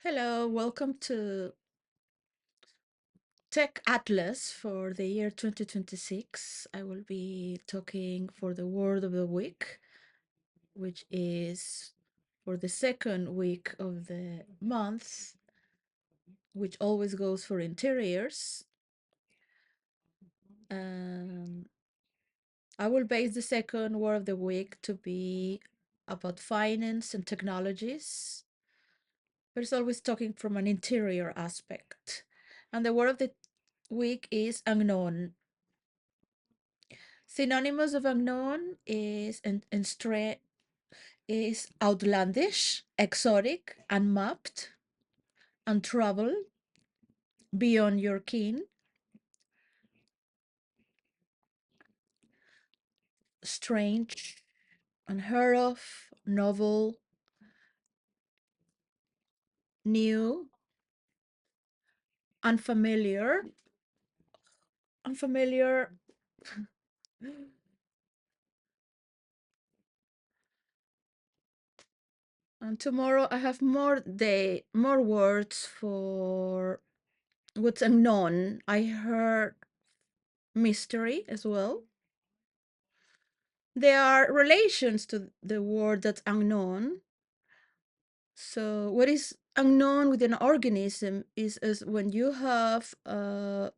Hello, welcome to Tech Atlas for the year 2026. I will be talking for the word of the week, which is for the second week of the month, which always goes for interiors. I will base the second word of the week to be about finance and technologies, but it's always talking from an interior aspect. And the word of the week is unknown. Synonymous of unknown is is outlandish, exotic, unmapped, untraveled, beyond your ken, strange, unheard of, novel, new, unfamiliar, unfamiliar. And tomorrow I have more words for what's unknown. I heard mystery as well. There are relations to the word that's unknown. So what is unknown within an organism is when you have a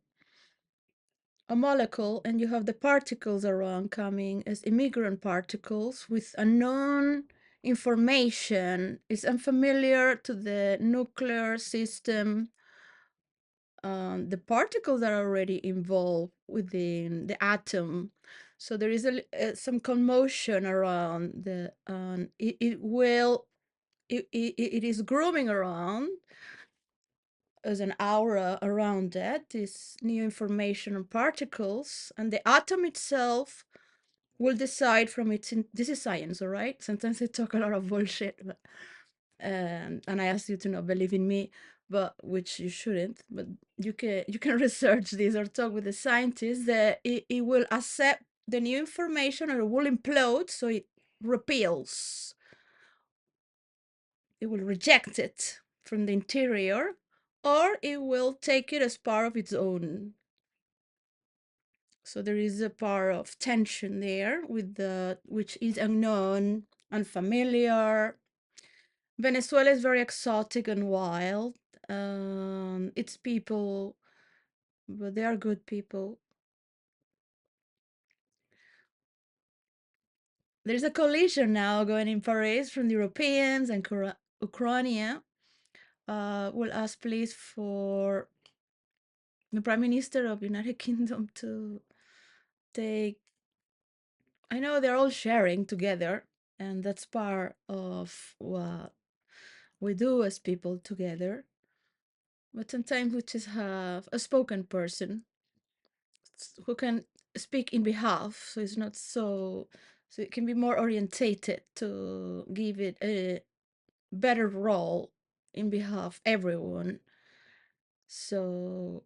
molecule and you have the particles around coming as immigrant particles with unknown information. Is unfamiliar to the nuclear system. The particles are already involved within the atom. So there is some commotion around the, it is grooming around as an aura around that, this new information and particles, and the atom itself will decide from this is science, all right? Sometimes I talk a lot of bullshit, but, and I ask you to not believe in me, but which you shouldn't, but you can research this or talk with the scientists that it will accept the new information or it will implode, so it repels. It will reject it from the interior, or it will take it as part of its own. So there is a part of tension there with which is unknown, unfamiliar. Venezuela is very exotic and wild. It's people, but they are good people. There's a coalition now going in Paris from the Europeans and Ukraine. Will ask please for the Prime Minister of United Kingdom to take. I know they're all sharing together, and that's part of what we do as people together. But sometimes we just have a spoken person who can speak in behalf, so it's not so it can be more orientated to give it a better role in behalf of everyone. So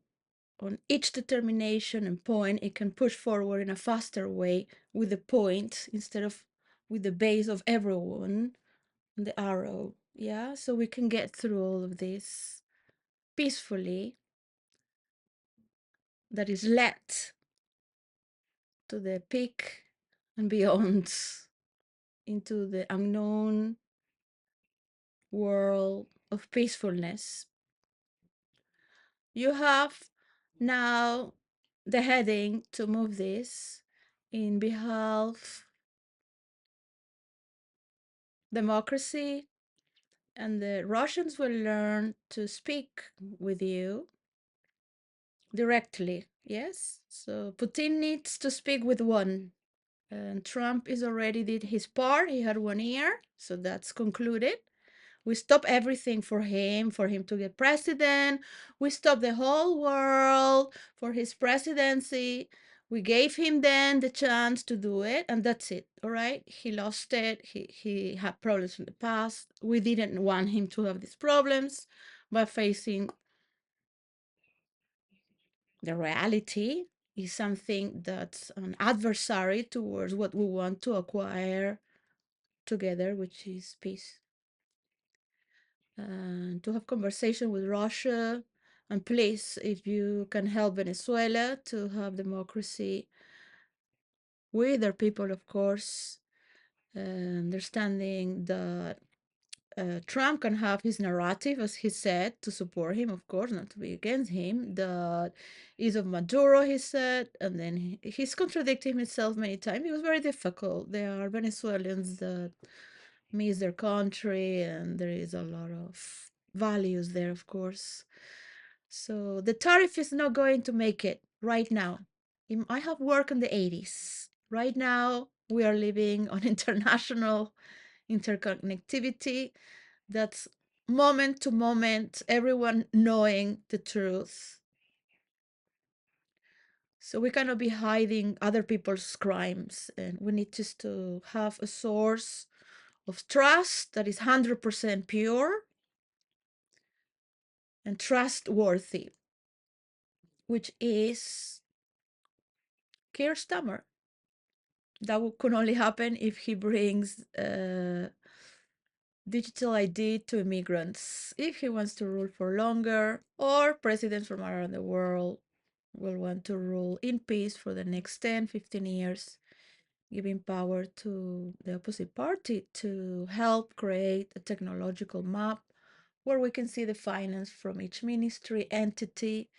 on each determination and point, it can push forward in a faster way with the point instead of with the base of everyone on the arrow. Yeah, so we can get through all of this peacefully. That is led to the peak and beyond into the unknown world of peacefulness. You have now the heading to move this in behalf democracy, and the Russians will learn to speak with you directly. Yes, so Putin needs to speak with one, and Trump is already did his part. He had 1 year, so that's concluded. We stop everything for him to get president. We stop the whole world for his presidency. We gave him then the chance to do it, and that's it. All right. He lost it. He had problems in the past. We didn't want him to have these problems, but facing the reality is something that's an adversary towards what we want to acquire together, which is peace. and to have conversation with Russia. And please, if you can help Venezuela to have democracy with their people, of course, understanding that Trump can have his narrative, as he said, to support him, of course, not to be against him. That is of Maduro, he said, and then he's contradicting himself many times. It was very difficult. There are Venezuelans that miss their country, and there is a lot of values there, of course. So the tariff is not going to make it right now. I have worked in the 80s. Right now, we are living on international interconnectivity. That's moment to moment, everyone knowing the truth. So we cannot be hiding other people's crimes, and we need just to have a source of trust that is 100% pure and trustworthy, which is Keir Starmer. That could only happen if he brings digital ID to immigrants, if he wants to rule for longer, or presidents from around the world will want to rule in peace for the next 10, 15 years, giving power to the opposite party to help create a technological map where we can see the finance from each ministry, entity,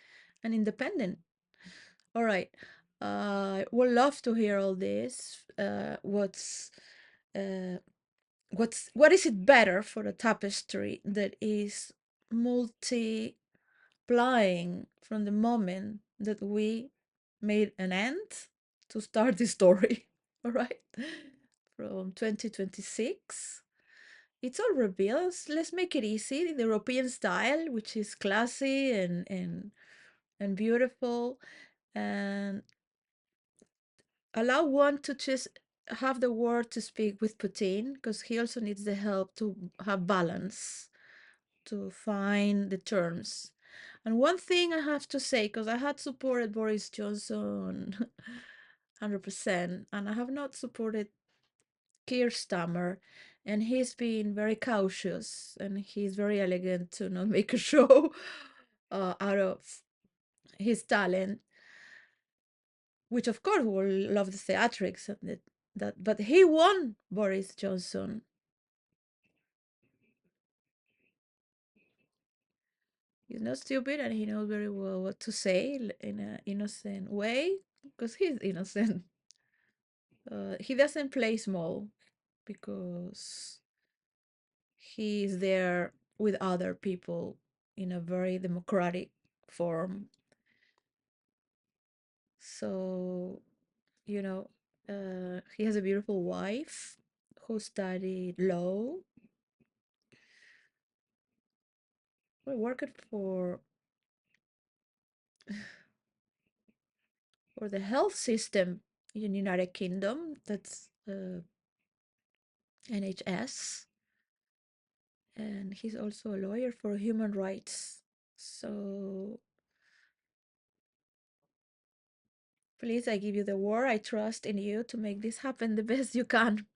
and independent. All right. I would love to hear all this. What is it better for a tapestry that is multiplying from the moment that we made an end to start the story? All right, from 2026. It's all revealed. Let's make it easy. The European style, which is classy and beautiful, and allow one to just have the word to speak with Putin, because he also needs the help to have balance, to find the terms. And one thing I have to say, because I had supported Boris Johnson 100%, and I have not supported Keir Starmer, and he's been very cautious and he's very elegant to not make a show out of his talent, which of course will love the theatrics and that. But he won Boris Johnson. He's not stupid, and he knows very well what to say in an innocent way, because he's innocent. He doesn't play small because he is there with other people in a very democratic form. So, you know, he has a beautiful wife who studied law. We worked for the health system in the United Kingdom. That's NHS. And he's also a lawyer for human rights. So please, I give you the word. I trust in you to make this happen the best you can.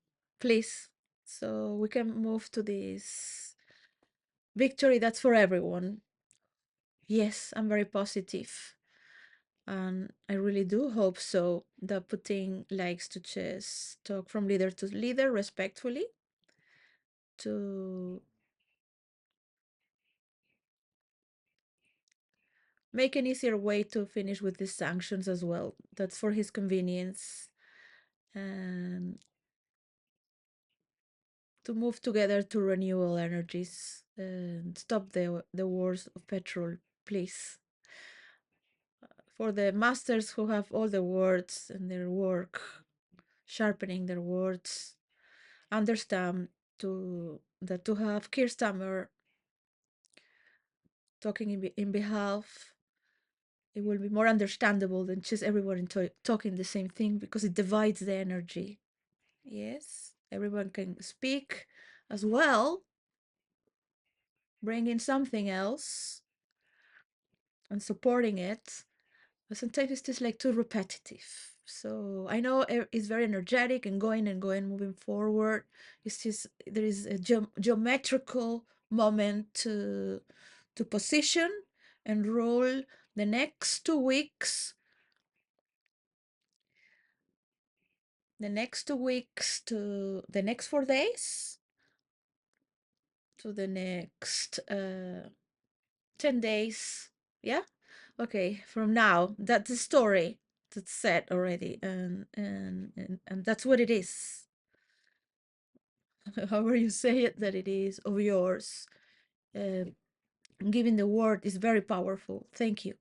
Please. So we can move to this victory that's for everyone. Yes, I'm very positive. And I really do hope so, that Putin likes to just talk from leader to leader respectfully, to make an easier way to finish with these sanctions as well. That's for his convenience. And to move together to renewable energies and stop the wars of petrol, please. For the masters who have all the words and their work, sharpening their words, understand that to have Keir Starmer talking in behalf, it will be more understandable than just everyone talking the same thing, because it divides the energy. Yes, everyone can speak as well, bringing something else and supporting it, but sometimes it's just like too repetitive. So I know it's very energetic and going, moving forward. It's just there is a geometrical moment to position and roll the next 2 weeks, to the next 4 days, to the next 10 days. Yeah. Okay, from now, that's the story that's set already, and that's what it is. However you say it, that it is of yours. Giving the word is very powerful. Thank you.